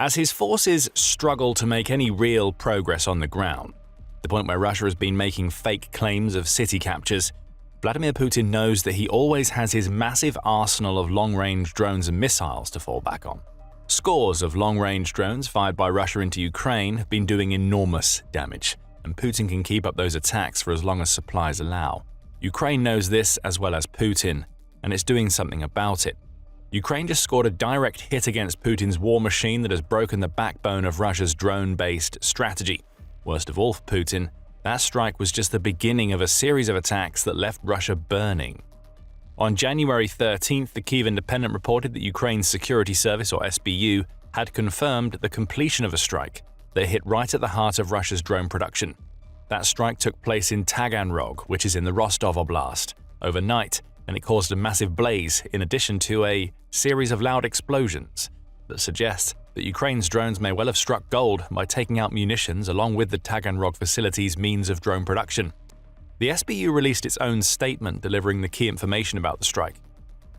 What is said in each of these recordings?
As his forces struggle to make any real progress on the ground, the point where Russia has been making fake claims of city captures, Vladimir Putin knows that he always has his massive arsenal of long-range drones and missiles to fall back on. Scores of long-range drones fired by Russia into Ukraine have been doing enormous damage, and Putin can keep up those attacks for as long as supplies allow. Ukraine knows this as well as Putin, and it's doing something about it. Ukraine just scored a direct hit against Putin's war machine that has broken the backbone of Russia's drone-based strategy. Worst of all for Putin, that strike was just the beginning of a series of attacks that left Russia burning. On January 13th, the Kyiv Independent reported that Ukraine's Security Service, or SBU, had confirmed the completion of a strike that hit right at the heart of Russia's drone production. That strike took place in Taganrog, which is in the Rostov Oblast, overnight, and it caused a massive blaze in addition to a series of loud explosions that suggest that Ukraine's drones may well have struck gold by taking out munitions along with the Taganrog facility's means of drone production. The SBU released its own statement delivering the key information about the strike.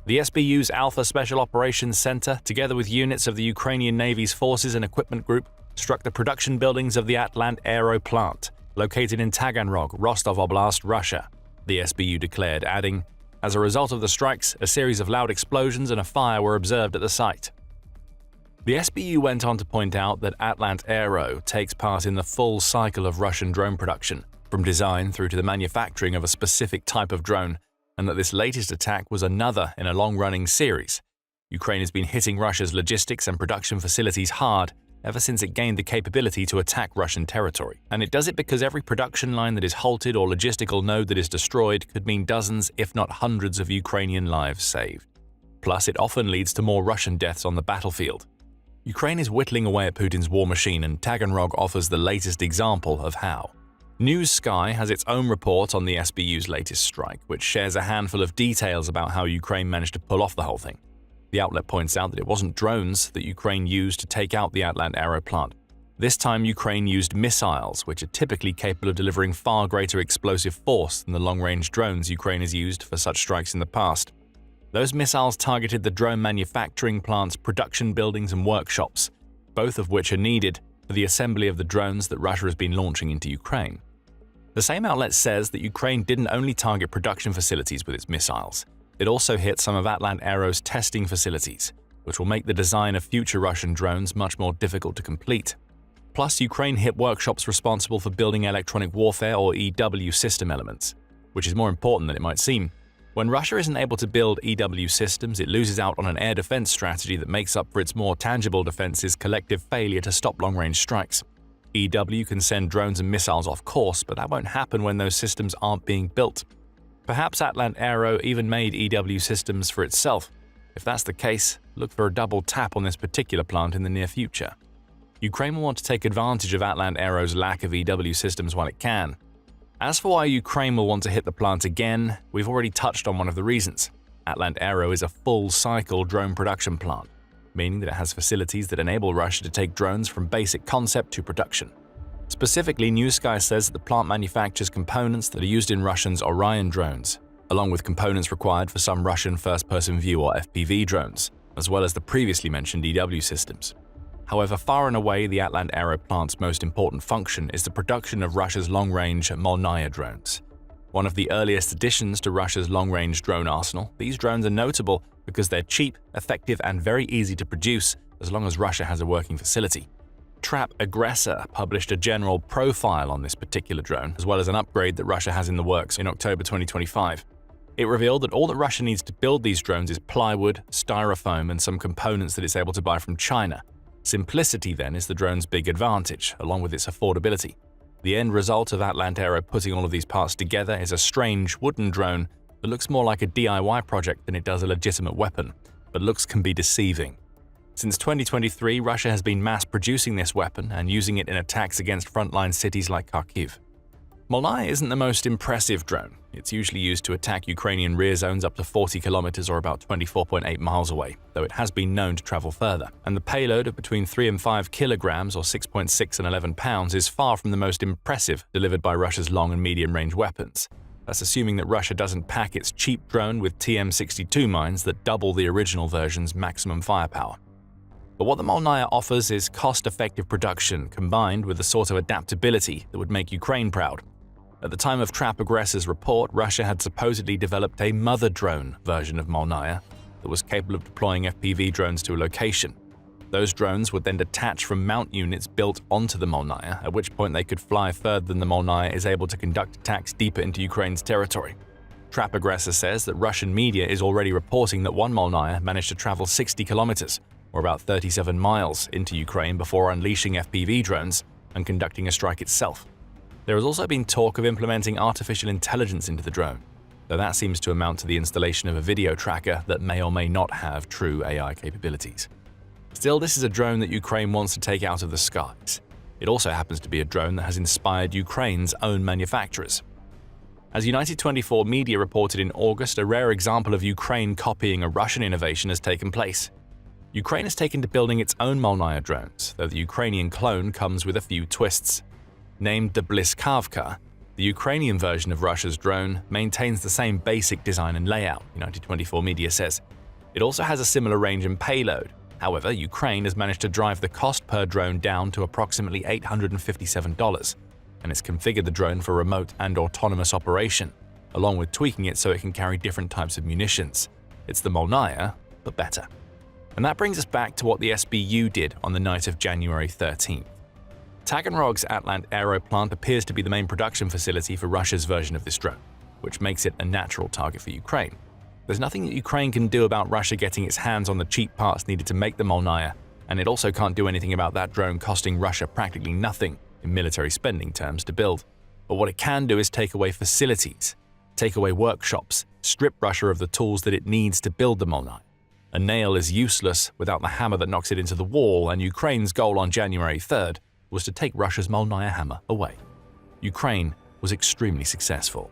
The SBU's Alpha Special Operations Center, together with units of the Ukrainian Navy's Forces and Equipment Group, struck the production buildings of the Atlant Aero plant, located in Taganrog, Rostov Oblast, Russia, the SBU declared, adding, "As a result of the strikes, a series of loud explosions and a fire were observed at the site." The SBU went on to point out that Atlant Aero takes part in the full cycle of Russian drone production, from design through to the manufacturing of a specific type of drone, and that this latest attack was another in a long-running series. Ukraine has been hitting Russia's logistics and production facilities hard ever since it gained the capability to attack Russian territory. And it does it because every production line that is halted or logistical node that is destroyed could mean dozens, if not hundreds, of Ukrainian lives saved. Plus, it often leads to more Russian deaths on the battlefield. Ukraine is whittling away at Putin's war machine, and Taganrog offers the latest example of how. News Sky has its own report on the SBU's latest strike, which shares a handful of details about how Ukraine managed to pull off the whole thing. The outlet points out that it wasn't drones that Ukraine used to take out the Atlant Aero plant. This time, Ukraine used missiles, which are typically capable of delivering far greater explosive force than the long-range drones Ukraine has used for such strikes in the past. Those missiles targeted the drone manufacturing plant's production buildings and workshops, both of which are needed for the assembly of the drones that Russia has been launching into Ukraine. The same outlet says that Ukraine didn't only target production facilities with its missiles, it also hit some of Atlant Aero's testing facilities, which will make the design of future Russian drones much more difficult to complete. Plus, Ukraine hit workshops responsible for building electronic warfare or EW system elements, which is more important than it might seem. When Russia isn't able to build EW systems, it loses out on an air defense strategy that makes up for its more tangible defense's collective failure to stop long-range strikes. EW can send drones and missiles off course, but that won't happen when those systems aren't being built. Perhaps Atlant Aero even made EW systems for itself. If that's the case, look for a double tap on this particular plant in the near future. Ukraine will want to take advantage of Atlant Aero's lack of EW systems while it can. As for why Ukraine will want to hit the plant again, we've already touched on one of the reasons. Atlant Aero is a full-cycle drone production plant, meaning that it has facilities that enable Russia to take drones from basic concept to production. Specifically, News Sky says that the plant manufactures components that are used in Russia's Orion drones, along with components required for some Russian first-person view or FPV drones, as well as the previously mentioned EW systems. However, far and away, the Atlant Aero plant's most important function is the production of Russia's long-range Molniya drones. One of the earliest additions to Russia's long-range drone arsenal, these drones are notable because they're cheap, effective, and very easy to produce as long as Russia has a working facility. Trap Aggressor published a general profile on this particular drone, as well as an upgrade that Russia has in the works in October 2025. It revealed that all that Russia needs to build these drones is plywood, styrofoam, and some components that it's able to buy from China. Simplicity, then, is the drone's big advantage, along with its affordability. The end result of Atlant Aero putting all of these parts together is a strange, wooden drone that looks more like a DIY project than it does a legitimate weapon, but looks can be deceiving. Since 2023, Russia has been mass-producing this weapon and using it in attacks against frontline cities like Kharkiv. Molniya isn't the most impressive drone. It's usually used to attack Ukrainian rear zones up to 40 kilometers or about 24.8 miles away, though it has been known to travel further. And the payload of between 3 and 5 kilograms or 6.6 and 11 pounds is far from the most impressive delivered by Russia's long and medium-range weapons. That's assuming that Russia doesn't pack its cheap drone with TM-62 mines that double the original version's maximum firepower. But what the Molniya offers is cost-effective production combined with the sort of adaptability that would make Ukraine proud. At the time of Trap Aggressor's report, Russia had supposedly developed a mother drone version of Molniya that was capable of deploying FPV drones to a location. Those drones would then detach from mount units built onto the Molniya, at which point they could fly further than the Molniya is able to conduct attacks deeper into Ukraine's territory. Trap Aggressor says that Russian media is already reporting that one Molniya managed to travel 60 kilometers, or about 37 miles, into Ukraine before unleashing FPV drones and conducting a strike itself. There has also been talk of implementing artificial intelligence into the drone, though that seems to amount to the installation of a video tracker that may or may not have true AI capabilities. Still, this is a drone that Ukraine wants to take out of the skies. It also happens to be a drone that has inspired Ukraine's own manufacturers. As United 24 media reported in August, a rare example of Ukraine copying a Russian innovation has taken place. Ukraine has taken to building its own Molniya drones, though the Ukrainian clone comes with a few twists. Named the Bliskavka, the Ukrainian version of Russia's drone maintains the same basic design and layout, United 24 media says. It also has a similar range and payload. However, Ukraine has managed to drive the cost per drone down to approximately $857, and it's configured the drone for remote and autonomous operation, along with tweaking it so it can carry different types of munitions. It's the Molniya, but better. And that brings us back to what the SBU did on the night of January 13th. Taganrog's Atlant Aero plant appears to be the main production facility for Russia's version of this drone, which makes it a natural target for Ukraine. There's nothing that Ukraine can do about Russia getting its hands on the cheap parts needed to make the Molniya, and it also can't do anything about that drone costing Russia practically nothing in military spending terms to build. But what it can do is take away facilities, take away workshops, strip Russia of the tools that it needs to build the Molniya. A nail is useless without the hammer that knocks it into the wall, and Ukraine's goal on January 3rd was to take Russia's Molniya hammer away. Ukraine was extremely successful.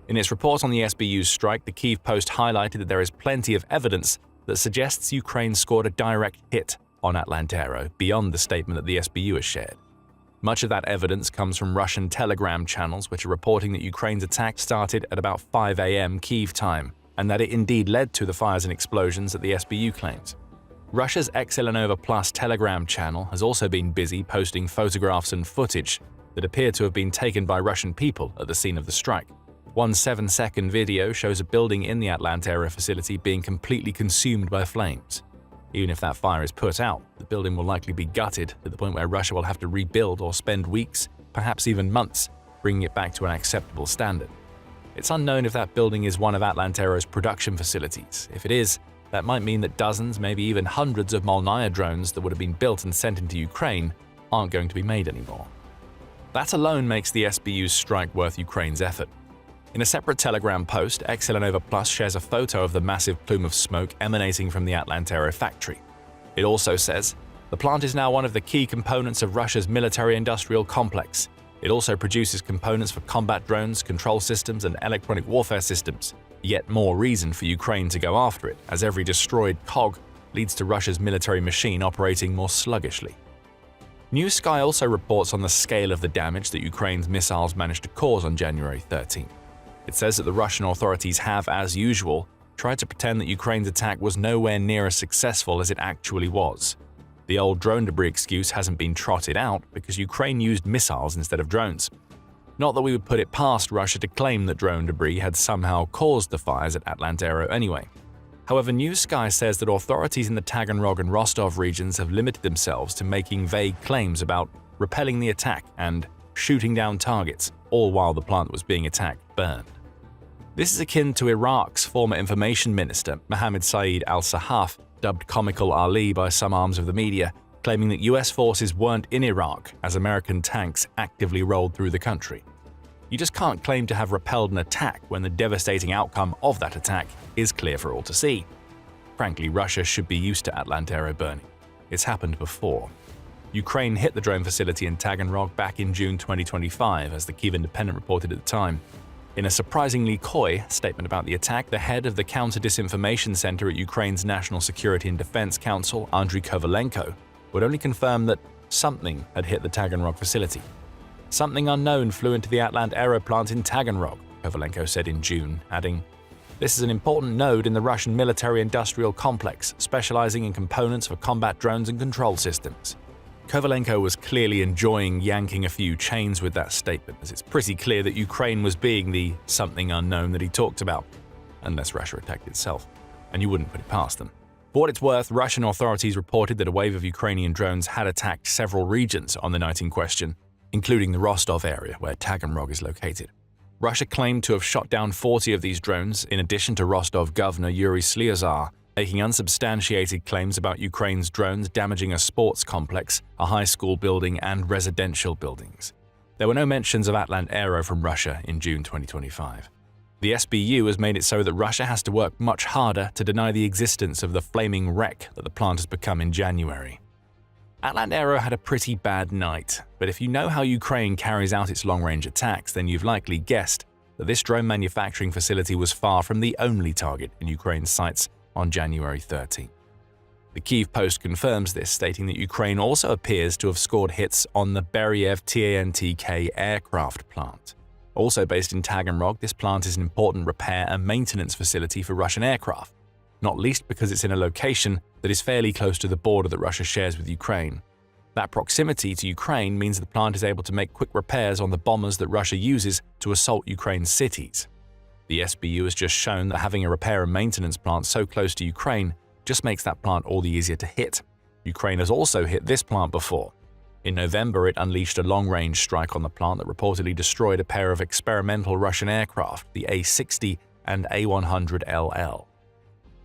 In its report on the SBU's strike, the Kyiv Post highlighted that there is plenty of evidence that suggests Ukraine scored a direct hit on Atlant Aero beyond the statement that the SBU has shared. Much of that evidence comes from Russian Telegram channels, which are reporting that Ukraine's attack started at about 5 a.m. Kyiv time, and that it indeed led to the fires and explosions that the SBU claims. Russia's Xelenova Plus Telegram channel has also been busy posting photographs and footage that appear to have been taken by Russian people at the scene of the strike. One 7-second video shows a building in the Atlant Aero facility being completely consumed by flames. Even if that fire is put out, the building will likely be gutted to the point where Russia will have to rebuild or spend weeks, perhaps even months, bringing it back to an acceptable standard. It's unknown if that building is one of Atlant Aero's production facilities. If it is, that might mean that dozens, maybe even hundreds of Molniya drones that would have been built and sent into Ukraine aren't going to be made anymore. That alone makes the SBU's strike worth Ukraine's effort. In a separate Telegram post, Xelenova Plus shares a photo of the massive plume of smoke emanating from the Atlant Aero factory. It also says, "The plant is now one of the key components of Russia's military-industrial complex. It also produces components for combat drones, control systems, and electronic warfare systems. Yet more reason for Ukraine to go after it, as every destroyed cog leads to Russia's military machine operating more sluggishly." New Sky also reports on the scale of the damage that Ukraine's missiles managed to cause on January 13th. It says that the Russian authorities have, as usual, tried to pretend that Ukraine's attack was nowhere near as successful as it actually was. The old drone debris excuse hasn't been trotted out because Ukraine used missiles instead of drones. Not that we would put it past Russia to claim that drone debris had somehow caused the fires at Atlant Aero anyway. However, New Sky says that authorities in the Taganrog and Rostov regions have limited themselves to making vague claims about repelling the attack and shooting down targets, all while the plant was being attacked burned. This is akin to Iraq's former information minister, Mohammed Saeed al-Sahaf, dubbed Comical Ali by some arms of the media, claiming that US forces weren't in Iraq as American tanks actively rolled through the country. You just can't claim to have repelled an attack when the devastating outcome of that attack is clear for all to see. Frankly, Russia should be used to Atlant Aero burning. It's happened before. Ukraine hit the drone facility in Taganrog back in June 2025, as the Kyiv Independent reported at the time. In a surprisingly coy statement about the attack, the head of the Counter-Disinformation Center at Ukraine's National Security and Defense Council, Andriy Kovalenko, would only confirm that something had hit the Taganrog facility. Something unknown flew into the Atlant Aero plant in Taganrog, Kovalenko said in June, adding, This is an important node in the Russian military-industrial complex, specializing in components for combat drones and control systems. Kovalenko was clearly enjoying yanking a few chains with that statement, as it's pretty clear that Ukraine was being the something unknown that he talked about, unless Russia attacked itself, and you wouldn't put it past them. For what it's worth, Russian authorities reported that a wave of Ukrainian drones had attacked several regions on the night in question, including the Rostov area where Taganrog is located. Russia claimed to have shot down 40 of these drones, in addition to Rostov Governor Yuri Sliazar, making unsubstantiated claims about Ukraine's drones damaging a sports complex, a high school building, and residential buildings. There were no mentions of Atlant Aero from Russia in June 2025. The SBU has made it so that Russia has to work much harder to deny the existence of the flaming wreck that the plant has become in January. Atlant Aero had a pretty bad night, but if you know how Ukraine carries out its long-range attacks, then you've likely guessed that this drone manufacturing facility was far from the only target in Ukraine's sights on January 13. The Kyiv Post confirms this, stating that Ukraine also appears to have scored hits on the Beriev TANTK aircraft plant. Also based in Taganrog, this plant is an important repair and maintenance facility for Russian aircraft, not least because it's in a location that is fairly close to the border that Russia shares with Ukraine. That proximity to Ukraine means the plant is able to make quick repairs on the bombers that Russia uses to assault Ukraine's cities. The SBU has just shown that having a repair and maintenance plant so close to Ukraine just makes that plant all the easier to hit. Ukraine has also hit this plant before. In November, it unleashed a long-range strike on the plant that reportedly destroyed a pair of experimental Russian aircraft, the A-60 and A-100LL.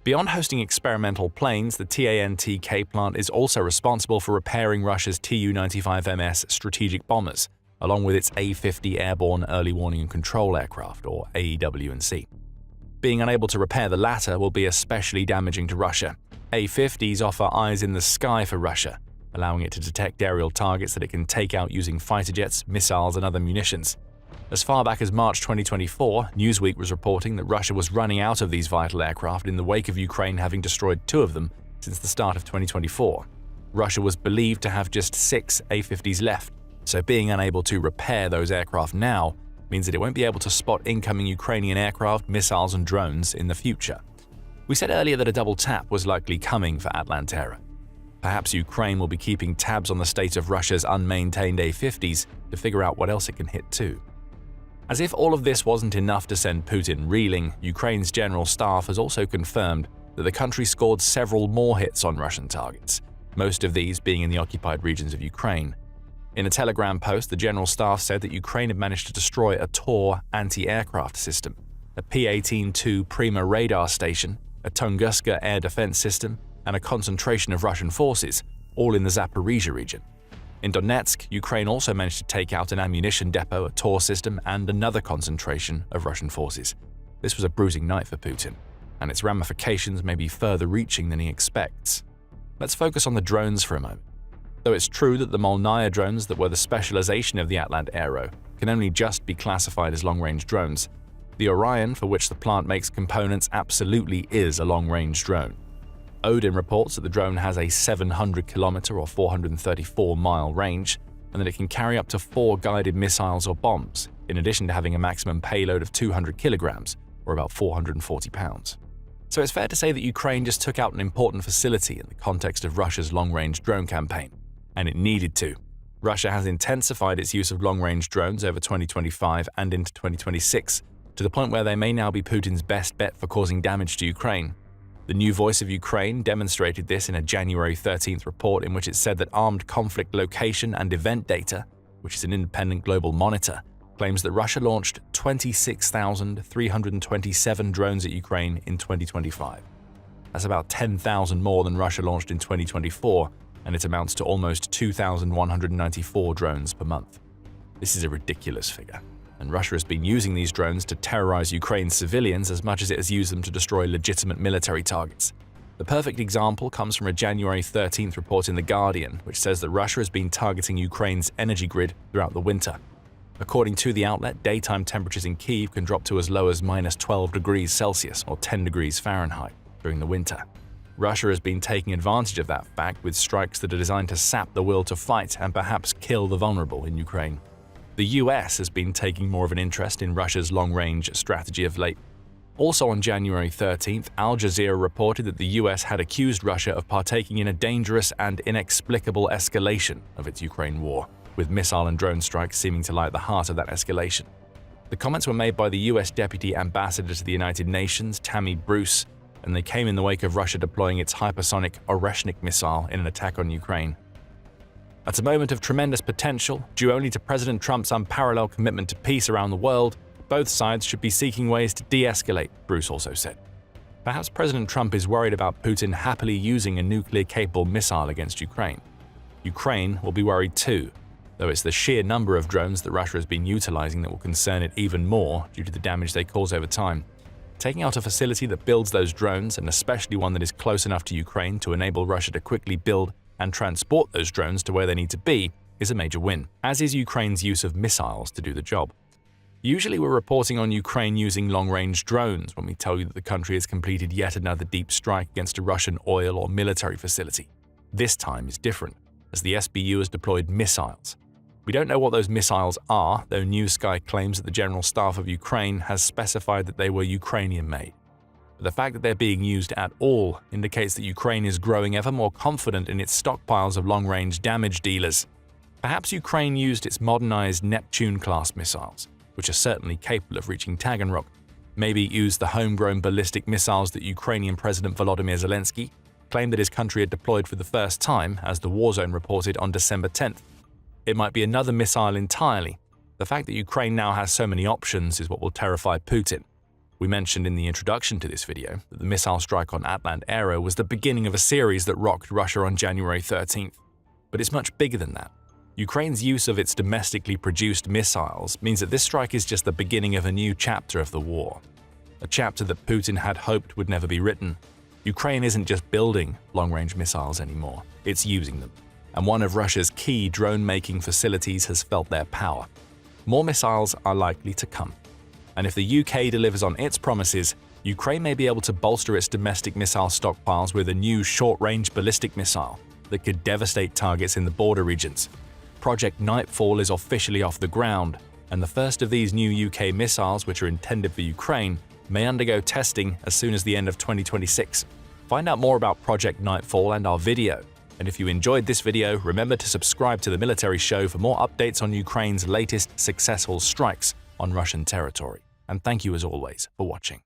Beyond hosting experimental planes, the TANTK plant is also responsible for repairing Russia's Tu-95MS strategic bombers, along with its A-50 Airborne Early Warning and Control Aircraft, or AEW&C. Being unable to repair the latter will be especially damaging to Russia. A-50s offer eyes in the sky for Russia, allowing it to detect aerial targets that it can take out using fighter jets, missiles, and other munitions. As far back as March 2024, Newsweek was reporting that Russia was running out of these vital aircraft in the wake of Ukraine having destroyed 2 of them since the start of 2024. Russia was believed to have just 6 A-50s left, so being unable to repair those aircraft now means that it won't be able to spot incoming Ukrainian aircraft, missiles, and drones in the future. We said earlier that a double tap was likely coming for Atlant Aero. Perhaps Ukraine will be keeping tabs on the state of Russia's unmaintained A-50s to figure out what else it can hit too. As if all of this wasn't enough to send Putin reeling, Ukraine's general staff has also confirmed that the country scored several more hits on Russian targets, most of these being in the occupied regions of Ukraine. In a Telegram post, the general staff said that Ukraine had managed to destroy a Tor anti-aircraft system, a P-18-2 Prima radar station, a Tunguska air defense system, and a concentration of Russian forces, all in the Zaporizhia region. In Donetsk, Ukraine also managed to take out an ammunition depot, a Tor system, and another concentration of Russian forces. This was a bruising night for Putin, and its ramifications may be further reaching than he expects. Let's focus on the drones for a moment. Though it's true that the Molnaya drones that were the specialization of the Atlant Aero can only just be classified as long-range drones, the Orion, for which the plant makes components, absolutely is a long-range drone. Odin reports that the drone has a 700-kilometer or 434-mile range, and that it can carry up to 4 guided missiles or bombs, in addition to having a maximum payload of 200 kilograms, or about 440 pounds. So it's fair to say that Ukraine just took out an important facility in the context of Russia's long-range drone campaign, and it needed to. Russia has intensified its use of long-range drones over 2025 and into 2026, to the point where they may now be Putin's best bet for causing damage to Ukraine. The New Voice of Ukraine demonstrated this in a January 13th report in which it said that Armed Conflict Location and Event Data, which is an independent global monitor, claims that Russia launched 26,327 drones at Ukraine in 2025. That's about 10,000 more than Russia launched in 2024, and it amounts to almost 2,194 drones per month. This is a ridiculous figure, and Russia has been using these drones to terrorize Ukraine's civilians as much as it has used them to destroy legitimate military targets. The perfect example comes from a January 13th report in The Guardian, which says that Russia has been targeting Ukraine's energy grid throughout the winter. According to the outlet, daytime temperatures in Kyiv can drop to as low as -12 degrees Celsius or 10 degrees Fahrenheit during the winter. Russia has been taking advantage of that fact with strikes that are designed to sap the will to fight and perhaps kill the vulnerable in Ukraine. The US has been taking more of an interest in Russia's long-range strategy of late. Also on January 13th, Al Jazeera reported that the US had accused Russia of partaking in a dangerous and inexplicable escalation of its Ukraine war, with missile and drone strikes seeming to lie at the heart of that escalation. The comments were made by the US Deputy Ambassador to the United Nations, Tammy Bruce, and they came in the wake of Russia deploying its hypersonic Oreshnik missile in an attack on Ukraine. At a moment of tremendous potential, due only to President Trump's unparalleled commitment to peace around the world, both sides should be seeking ways to de-escalate, Bruce also said. Perhaps President Trump is worried about Putin happily using a nuclear-capable missile against Ukraine. Ukraine will be worried too, though it's the sheer number of drones that Russia has been utilizing that will concern it even more due to the damage they cause over time. Taking out a facility that builds those drones, and especially one that is close enough to Ukraine to enable Russia to quickly build and transport those drones to where they need to be, is a major win, as is Ukraine's use of missiles to do the job. Usually we're reporting on Ukraine using long-range drones when we tell you that the country has completed yet another deep strike against a Russian oil or military facility. This time is different, as the SBU has deployed missiles. We don't know what those missiles are, though New Sky claims that the General Staff of Ukraine has specified that they were Ukrainian-made. But the fact that they're being used at all indicates that Ukraine is growing ever more confident in its stockpiles of long-range damage dealers. Perhaps Ukraine used its modernized Neptune-class missiles, which are certainly capable of reaching Taganrog. Maybe used the homegrown ballistic missiles that Ukrainian President Volodymyr Zelensky claimed that his country had deployed for the first time, as the Warzone reported on December 10th. It might be another missile entirely. The fact that Ukraine now has so many options is what will terrify Putin. We mentioned in the introduction to this video that the missile strike on Atlant Aero was the beginning of a series that rocked Russia on January 13th. But it's much bigger than that. Ukraine's use of its domestically produced missiles means that this strike is just the beginning of a new chapter of the war. A chapter that Putin had hoped would never be written. Ukraine isn't just building long-range missiles anymore, it's using them. And one of Russia's key drone-making facilities has felt their power. More missiles are likely to come. And if the UK delivers on its promises, Ukraine may be able to bolster its domestic missile stockpiles with a new short-range ballistic missile that could devastate targets in the border regions. Project Nightfall is officially off the ground, and the first of these new UK missiles, which are intended for Ukraine, may undergo testing as soon as the end of 2026. Find out more about Project Nightfall and our video. And if you enjoyed this video, remember to subscribe to The Military Show for more updates on Ukraine's latest successful strikes on Russian territory. And thank you as always for watching.